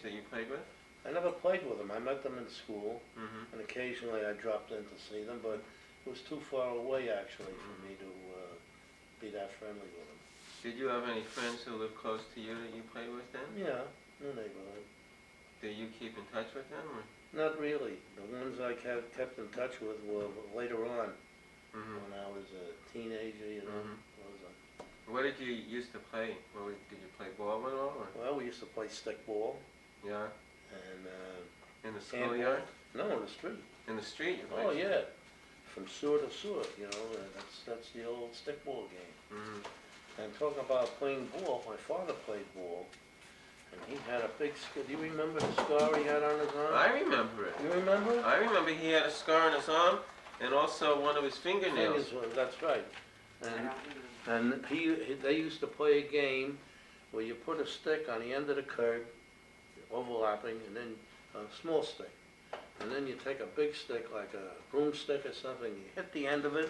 that you played with? I never played with them. I met them in school, Mm-hmm. and occasionally I dropped in to see them, but it was too far away actually for me to be that friendly with them. Did you have any friends who lived close to you that you played with then? Yeah, in the neighborhood. Did you keep in touch with them? Or? Not really. The ones I kept in touch with were later on, Mm-hmm. when I was a teenager, you know. What did you used to play? Did you play ball at all? Or? Well, we used to play stick ball Yeah. and In the handball. schoolyard? No, in the street. In the street? You played? Oh yeah, from sewer to sewer. You know, that's the old stick ball game. Mm-hmm. And talking about playing ball, my father played ball, and he had a big scar. Do you remember the scar he had on his arm? I remember it. You remember? I remember he had a scar on his arm and also one of his fingernails. That's right. And they used to play a game where you put a stick on the end of the curb, overlapping, and then a small stick. And then you take a big stick, like a broomstick or something, you hit the end of it,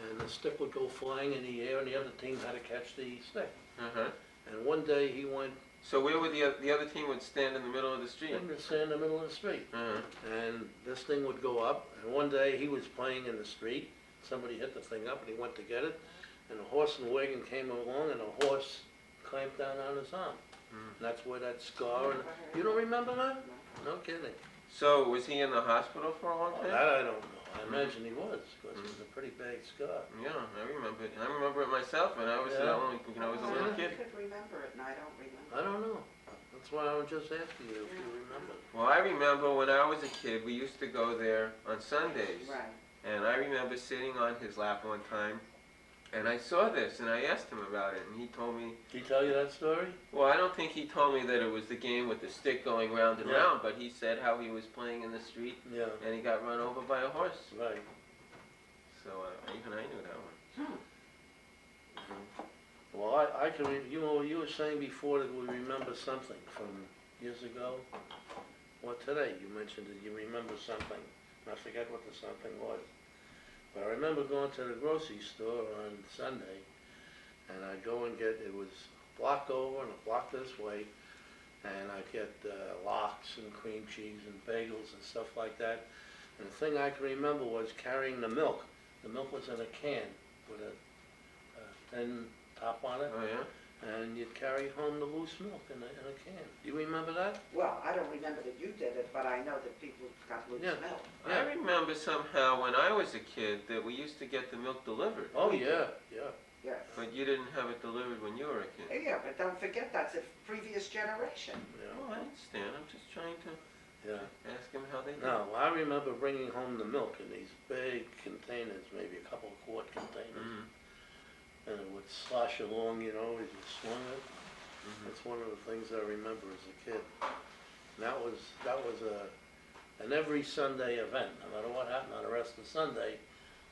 and the stick would go flying in the air, and the other team had to catch the stick. Uh-huh. And one day he went... So where would the other team would stand in the middle of the street? He would stand in the middle of the street. Uh-huh. And this thing would go up, and one day he was playing in the street, somebody hit the thing up, and he went to get it, and a horse and wagon came along, and the horse clamped down on his arm. And that's where that scar... And you don't remember that? No kidding. So was he in the hospital for a long Oh, time? that I don't know. I imagine he was, because it was a pretty bad scar. Yeah, I remember it. I remember it myself when I was Yeah. only, I was a little kid. I could remember it, and I don't remember. I don't know. That's why I was just asking you if you remember. Well, I remember when I was a kid, we used to go there on Sundays. Right. And I remember sitting on his lap one time, and I saw this, and I asked him about it, and he told me... Did he tell you that story? Well, I don't think he told me that it was the game with the stick going round and round, but he said how he was playing in the street, Yeah. and he got run over by a horse. Right. So even I knew that one. Well, I can, you know, you were saying before that we remember something from years ago. Well, today you mentioned that you remember something. I forget what the something was. But I remember going to the grocery store on Sunday, and I'd go and get, it was a block over and a block this way, and I'd get lox and cream cheese and bagels and stuff like that. And the thing I can remember was carrying the milk. The milk was in a can with a thin top on it, Oh, yeah? and you'd carry home the loose milk in a can. Do you remember that? Well, I don't remember that you did it, but I know that people got loose Yeah. milk. I remember somehow when I was a kid that we used to get the milk delivered. Oh, yeah, yeah. Yes. But you didn't have it delivered when you were a kid. Yeah, but don't forget, that's a previous generation. Oh, I understand. I'm just trying to Yeah. ask him how they did. No, I remember bringing home the milk in these big containers, maybe a couple of quart containers. And it would slosh along, you know, as you swung it. That's one of the things I remember as a kid. And that was an every Sunday event. No matter what happened on the rest of Sunday,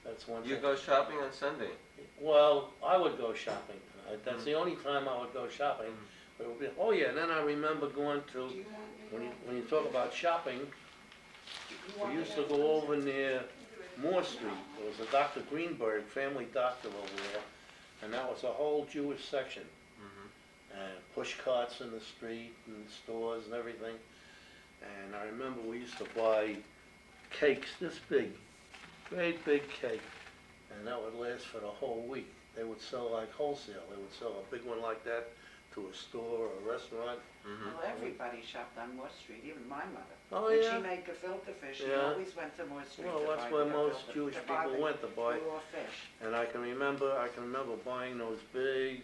that's one You thing. go shopping on Sunday? Well, I would go shopping. That's the only time I would go shopping. But it would be, oh yeah, and then I remember going to, Do you want me when you talk about shopping, we used to go over near Moore Street. There was a Dr. Greenberg, family doctor over there, and that was a whole Jewish section. And push carts in the street and stores and everything. And I remember we used to buy cakes this big, great big cake, and that would last for the whole week. They would sell like wholesale. They would sell a big one like that to a store or a restaurant. Well, everybody shopped on Moore Street, even my mother. Oh, When yeah? she made gefilte fish, she Yeah. always went to Moore Street Well, to that's buy where the most gefilte- Jewish to buy people the went to buy. raw fish. And I can remember buying those big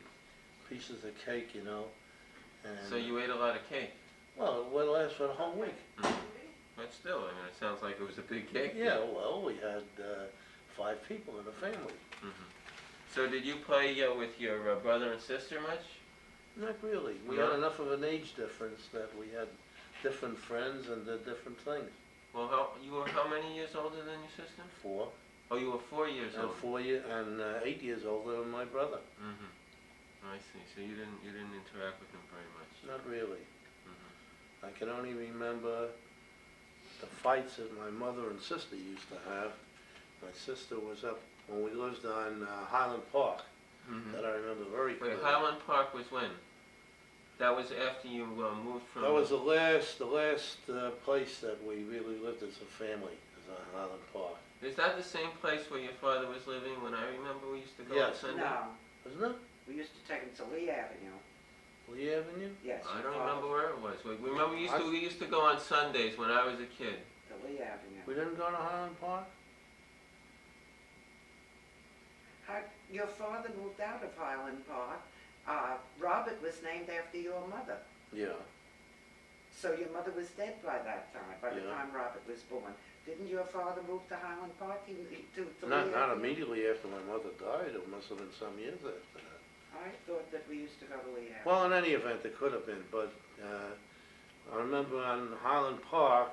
pieces of cake, you know. And So you ate a lot of cake? well, it would last for the whole week. But still, I mean, it sounds like it was a big cake. Yeah, well, we had 5 people in the family. So did you play with your brother and sister much? Not really. We No? had enough of an age difference that we had different friends and did different things. Well, you were how many years older than your sister? 4. Oh, you were 4 years And old. 8 years older than my brother. I see. So you didn't interact with him very much. Not really. I can only remember the fights that my mother and sister used to have. My sister was up when we lived on Highland Park. That I remember very Wait, clearly. Highland Park was when? That was after you moved from... That was the last place that we really lived as a family, is on Highland Park. Is that the same place where your father was living when I remember we used to go on Yes. Sunday? No, Isn't it? we used to take him to Lee Avenue. Lee Avenue? Yes. I your don't father- remember where it was. We remember we used to go on Sundays when I was a kid. To Lee Avenue. We didn't go to Highland Park? Your father moved out of Highland Park. Robert was named after your mother. Yeah. So your mother was dead by that time, by the Yeah. time Robert was born. Didn't your father move to Highland Park? To Not Lee Avenue? immediately after my mother died, it must have been some years after that. I thought that we used to go to Lee Avenue. Well, in any event, it could have been, but I remember on Highland Park,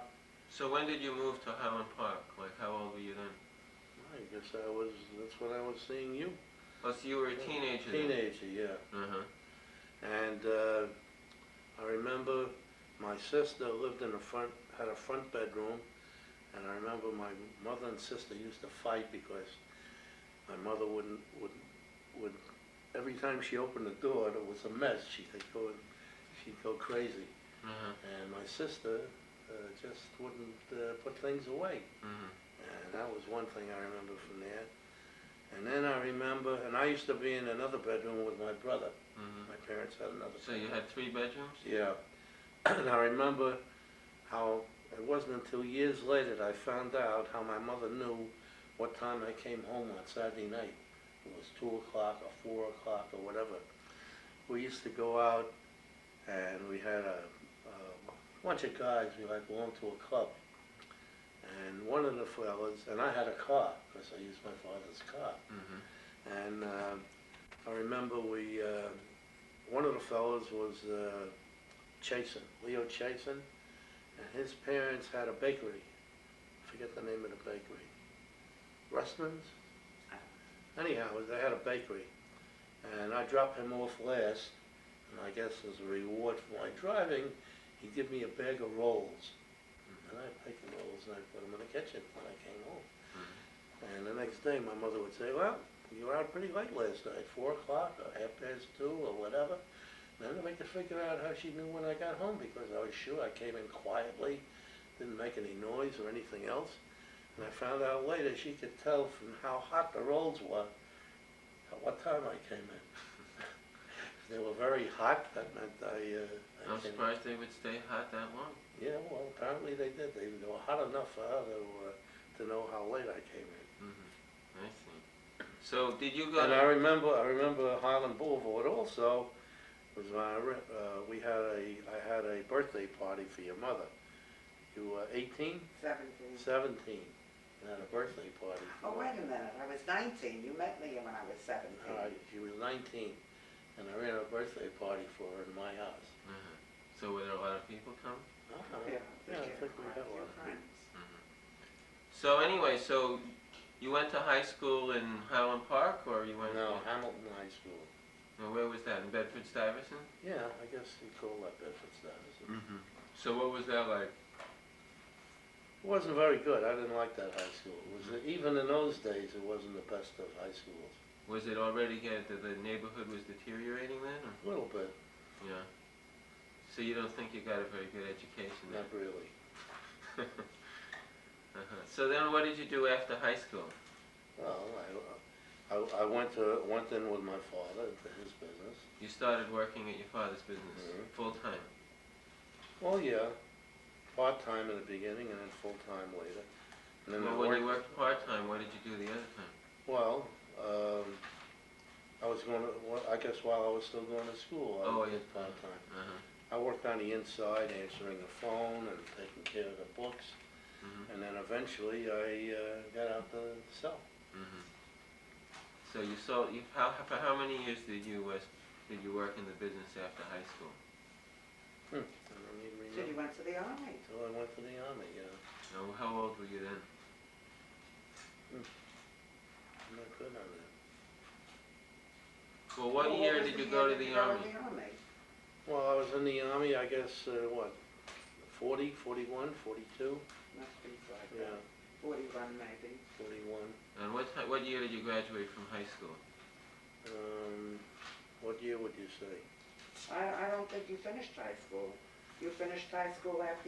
So when did you move to Highland Park? Like, how old were you then? I guess that's when I was seeing you. Oh, so you were a teenager then? Teenager, yeah. Uh-huh. And I remember my sister lived in had a front bedroom, and I remember my mother and sister used to fight because my mother would every time she opened the door, it was a mess. She'd go crazy. Uh-huh. And my sister just wouldn't put things away. Mm-hmm. And that was one thing I remember from there. And then I remember, and I used to be in another bedroom with my brother. Mm-hmm. My parents had another So you had 3 bedrooms? Yeah. And I remember how it wasn't until years later that I found out how my mother knew what time I came home on Saturday night. It was 2 o'clock or 4 o'clock or whatever. We used to go out and we had a bunch of guys, we like belonged to a club. And one of the fellas, and I had a car, because I used my father's car. Mm-hmm. And I remember one of the fellows was Leo Chasen, and his parents had a bakery. I forget the name of the bakery. Rustman's? Anyhow, they had a bakery. And I dropped him off last, and I guess as a reward for my driving, he'd give me a bag of rolls. And I'd take the rolls and I'd put them in the kitchen when I came home. Mm-hmm. And the next day, my mother would say, well, you were out pretty late last night, 4 o'clock or 2:30 or whatever. And then I could figure out how she knew when I got home, because I was sure I came in quietly, didn't make any noise or anything else. And I found out later she could tell from how hot the rolls were at what time I came in. If they were very hot, that meant I I'm came in. surprised they would stay hot that long. Yeah, well, apparently they did. They were hot enough for her to know how late I came in. Mm-hmm. I see. So did you go And to... I remember Highland Boulevard also. Was I had a birthday party for your mother. You were 18? 17. 17. You had a birthday party. Oh, wait a minute, I was 19. You met me when I was 17. All right, she was 19, and I ran a birthday party for her in my house. Uh-huh. So were there a lot of people come? Yeah, I think we had your one. friends. Mm-hmm. So anyway, so you went to high school in Highland Park, or you went... No, Hamilton High School. Now, where was that, in Bedford-Stuyvesant? Yeah, I guess you call that Bedford-Stuyvesant. Mm-hmm. So what was that like? It wasn't very good. I didn't like that high school. Even in those days, it wasn't the best of high schools. Was it already, the neighborhood was deteriorating then? Or? A little bit, Yeah. So you don't think you got a very good education not then? really. Uh-huh. So then what did you do after high school? Well, I went in with my father into his business. You started working at your father's business, Mhm. full-time? Well, yeah, part-time in the beginning and then full-time later. And then Well, when you worked part-time, what did you do the other time? Well, I was I guess while I was still going to school, I Oh, did yeah. part-time. Uh-huh. I worked on the inside, answering the phone and taking care of the books. Mm-hmm. And then eventually I got out to sell. Mm-hmm. So you sold, for how many years did you work in the business after high school? I don't even So you remember. went to the Army. Till I went to the Army, yeah. Now, how old were you then? I'm not good on that. Well, what year did you go to the Army? Well, I was in the Army, I guess, 40, 41, 42? Must be like Yeah, 41 maybe. 41. And what year did you graduate from high school? What year would you say? I don't think you finished high school. You finished high school after